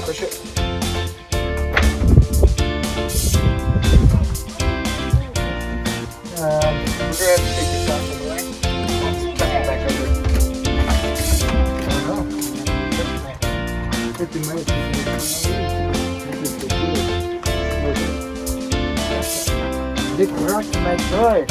Push it. We're going to have to take this off of the way. Tuck it back over. I don't know. Big rock to my toy.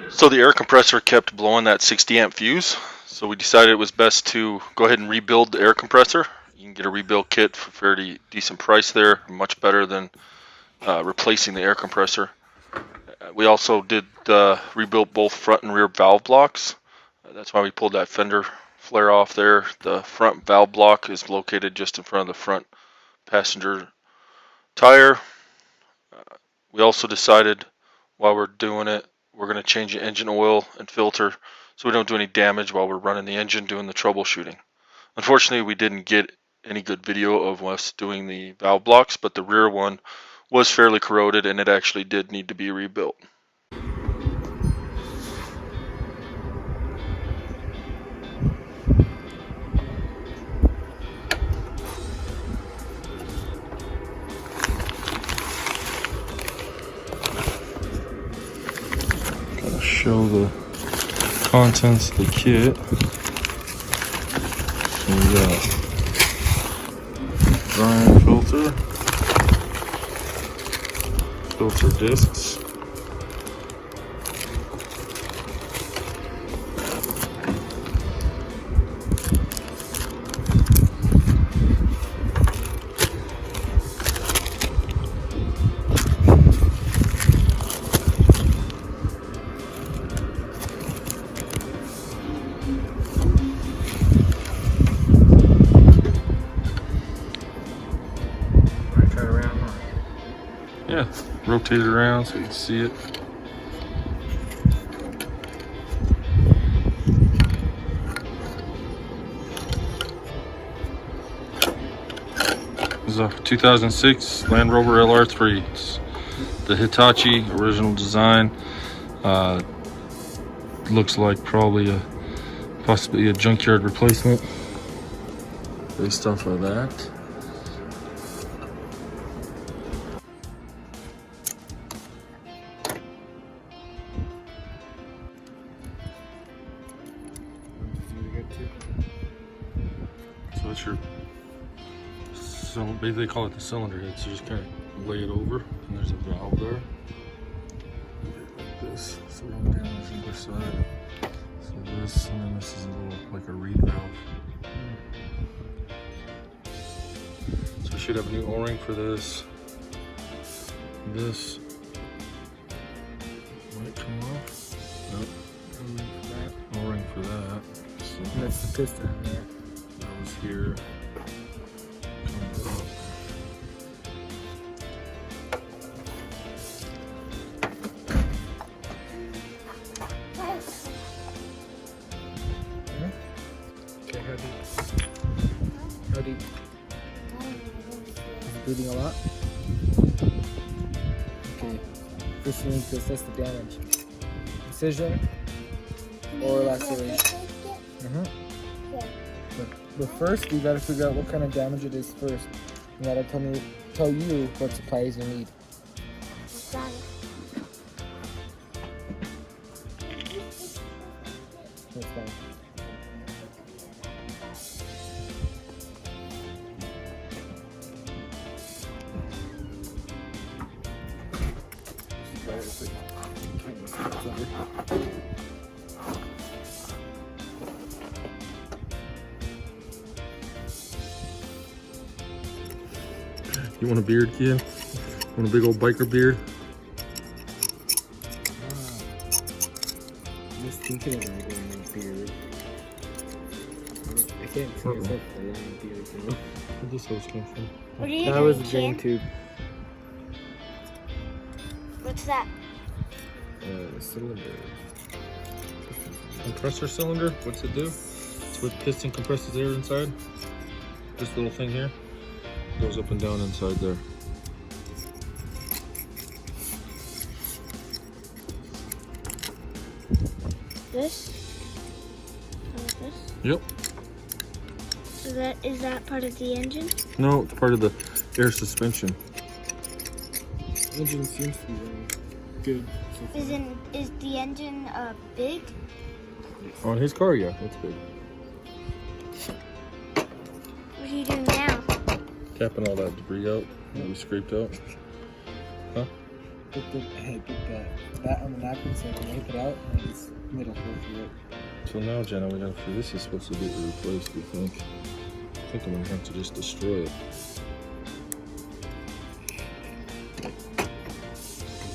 So the air compressor kept blowing that 60 amp fuse, so we decided it was best to go ahead and rebuild the air compressor You can get a rebuild kit for a fairly decent price there, much better than replacing the air compressor. We also did rebuild both front and rear valve blocks. That's why we pulled that fender flare off there. The front valve block is located just in front of the front passenger tire. We also decided while we're doing it, we're going to change the engine oil and filter so we don't do any damage while we're running the engine doing the troubleshooting. Unfortunately, we didn't get any good video of us doing the valve blocks, but the rear one was fairly corroded and it actually did need to be rebuilt. I'll show the contents of the kit. So we got drying filter discs, yeah, rotate it around so you can see it. This is a 2006 Land Rover LR3. It's the Hitachi original design. Looks like probably possibly a junkyard replacement based off of that. So it's your, basically they call it the cylinder head. So you just kind of lay it over, and there's a valve there. Like this, so one down on the other side. So this, and then this is a little like a reed valve. So we should have a new O-ring for this. This might come off. Nope. O-ring for that. So That's the piston there. that was here. Comes up. Okay, how deep? How deep? Is it bleeding a lot? Okay. First you need to assess the damage. Incision or laceration. But first you gotta figure out what kind of damage it is first. You gotta tell you what supplies you need. That's fine. You want a beard, kid? Want a big old biker beard? I'm just thinking about getting a beard. I can't see myself with a long beard, you know? Where'd this hose come from? What are you That doing, was a drain Kim? tube. What's that? Cylinder. Compressor cylinder? What's it do? It's where the piston compresses air inside. This little thing here goes up and down inside there. This? Like this? Yep. So is that part of the engine? No, it's part of the air suspension. Engine seems to be running good. So far. Is the engine big? On his car, yeah, it's big. What are you doing now? Tapping all that debris out that we scraped out. Huh? Put that on the napkin so I can wipe it out and this middle hole through it. So now, Jenna, we got this is supposed to be replaced, we think. think I'm gonna have to just destroy it.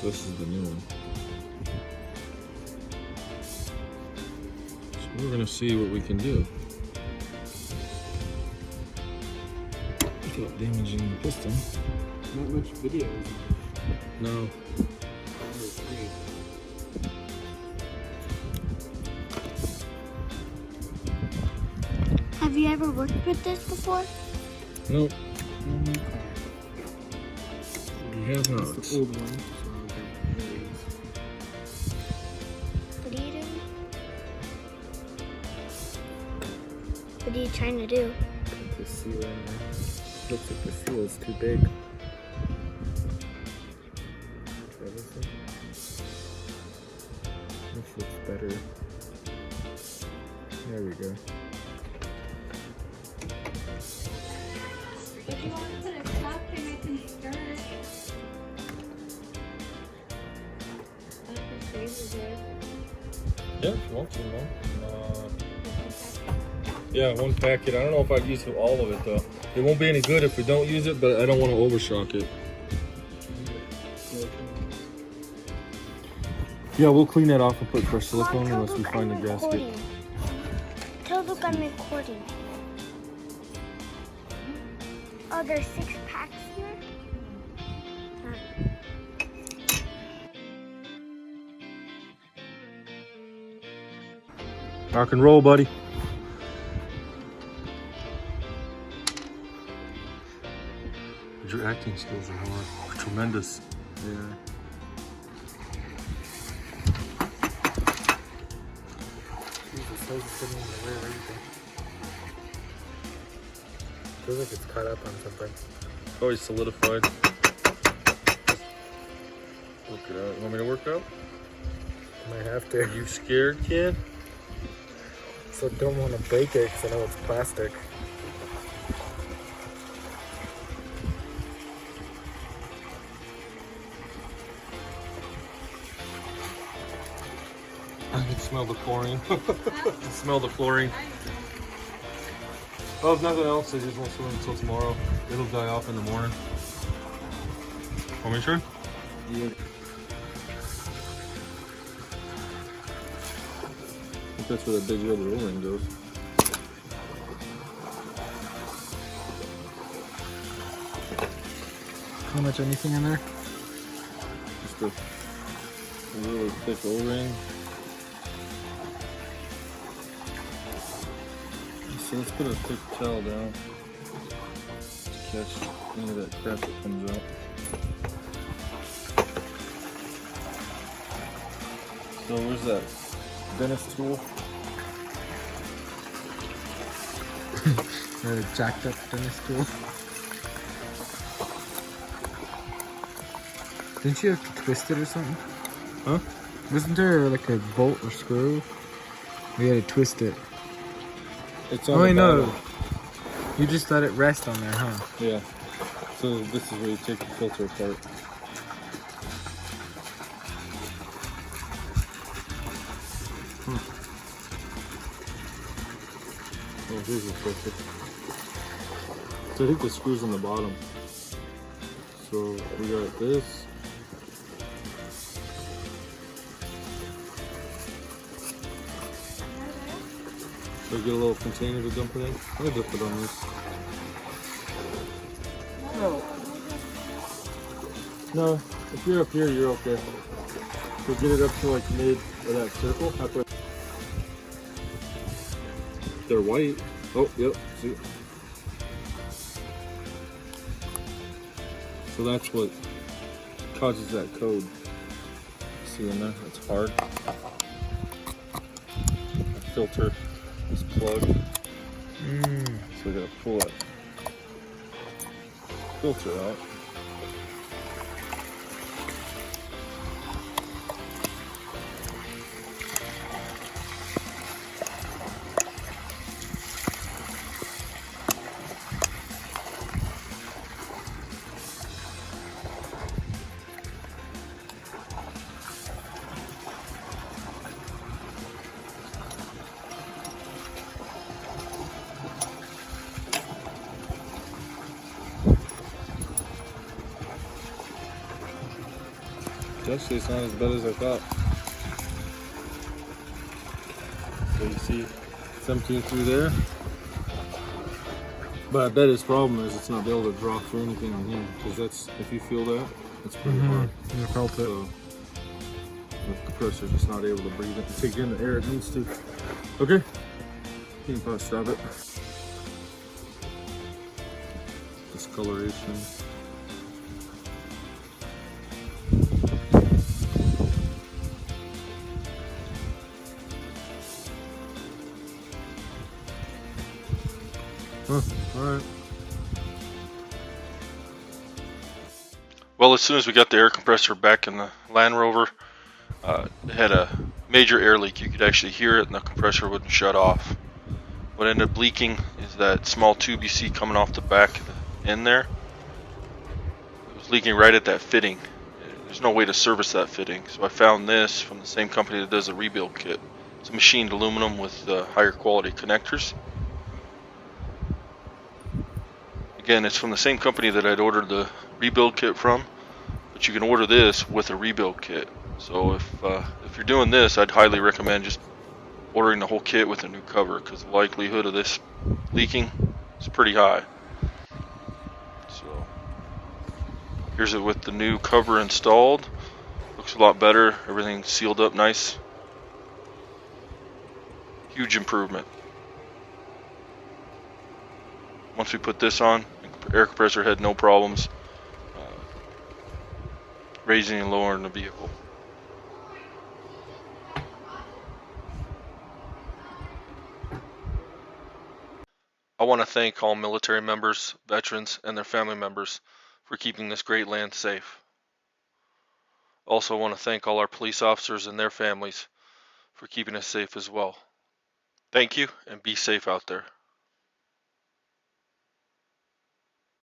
This is the new one. So we're gonna see what we can do without damaging the piston. Not much video. No. Have you ever worked with this before? Nope. No new car. We have not. It's the old one. What are you doing? What are you trying to do? Put the seal in there. Looks like the seal is too big. Try this one. This looks better. There we go. If you want to put a cup and I can stir it. I can freeze it. Yeah, if you want to, man. Yeah, one packet. I don't know if I'd use all of it though. It won't be any good if we don't use it, but I don't want to overshock it. Yeah, we'll clean that off and put fresh silicone Mom, unless we look, find the I'm gasket. recording. Tell look, I'm recording. Oh, there's 6 packs here? Rock and roll, buddy. Your acting skills are tremendous. Yeah. Jesus, how's it sitting in the rear or anything? Feels like it's caught up on something. Always solidified. Work it out. You want me to work out? Might have to. Are you scared, kid? So don't want to break it because I know it's plastic. I can smell the chlorine. Smell the chlorine. Oh, if nothing else, I just won't swim until tomorrow. It'll die off in the morning. Want me to try? Yeah. I think that's where the big rubber O-ring goes. How much anything in there? Just a really thick O-ring. So let's put a thick towel down to catch any of that crap that comes out. So where's that dentist tool? Another jacked up dentist tool. Didn't you have to twist it or something? Huh? Wasn't there like a bolt or screw? We had to twist it. It's Oh wait, no. You just let it rest on there, huh? Yeah. So this is where you take the filter apart. Oh, here's the filter. So I think the screw's on the bottom. So we got this. So get a little container to dump it in. I'm gonna dump it on this. No, if you're up here, you're okay. So get it up to like mid of that circle. Halfway. They're white. Oh, yep. See. So that's what causes that code. See in there? It's hard. A filter is plugged. So we gotta pull that filter out. actually it's not as bad as I thought. So you see it's emptying through there. But I bet his problem is it's not able to draw through anything on here. Because that's, if you feel that, it's pretty hard. You felt it. So the compressor's just not able to breathe it and take in the air it needs to. Okay, you can probably stop it. Discoloration. Huh, alright. Well, as soon as we got the air compressor back in the Land Rover, it had a major air leak. You could actually hear it and the compressor wouldn't shut off. What ended up leaking is that small tube you see coming off the back of the end there. It was leaking right at that fitting. There's no way to service that fitting, so I found this from the same company that does the rebuild kit. It's a machined aluminum with higher quality connectors. Again, it's from the same company that I'd ordered the rebuild kit from, but you can order this with a rebuild kit. So if you're doing this, I'd highly recommend just ordering the whole kit with a new cover, because the likelihood of this leaking is pretty high. So here's it with the new cover installed. Looks a lot better. Everything's sealed up nice. Huge improvement. Once we put this on, the air compressor had no problems raising and lowering the vehicle. I want to thank all military members, veterans, and their family members for keeping this great land safe. Also, I want to thank all our police officers and their families for keeping us safe as well. Thank you, and be safe out there.